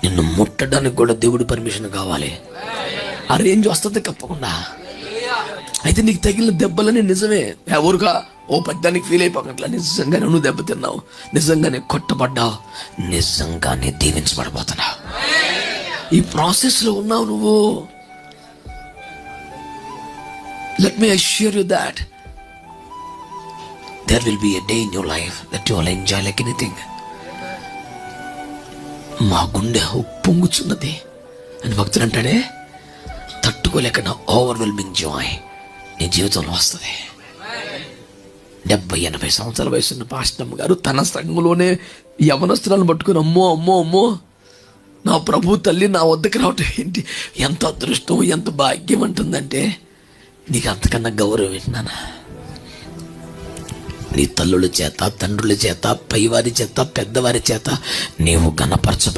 నిన్ను ముట్టడానికి కూడా దేవుడి పర్మిషన్ కావాలి. ఆ రేంజ్ వస్తుంది తప్పకుండా. అయితే నీకు తగిలిన దెబ్బలని నిజమే, ఎవరుగా ఓ పెద్దానికి ఫీల్ అయిపోకట్లా. నిజంగానే నువ్వు దెబ్బతిన్నావు, నిజంగానే కొట్టబడ్డావు, నిజంగానే దీవించబడబోతున్నావు. ఈ ప్రాసెస్లో ఉన్నావు నువ్వు. Let me assure you that there will be a day in your life that you will enjoy like anything. మా గుండె పొంగుచున్నది అని భక్తుడు అంటాడే, తట్టుకోలేక నా ఓవర్వెల్మింగ్ జాయ్ నీ జీవితంలో వస్తుంది. 70-80 సంవత్సరాల వయసున్న పాస్టమ్మ గారు తన సంఘంలోనే యవనస్తులను పట్టుకుని అమ్మో అమ్మో అమ్మో నా ప్రభు తల్లి నా వద్దకు రావటం ఏంటి, ఎంత అదృష్టం, ఎంత భాగ్యం అంటుందంటే, నీకు అంతకన్నా గౌరవం ఏంటన్నా? నీ తల్లుల చేత, తండ్రుల చేత, పైవారి చేత, పెద్దవారి చేత నీవు గణపరచ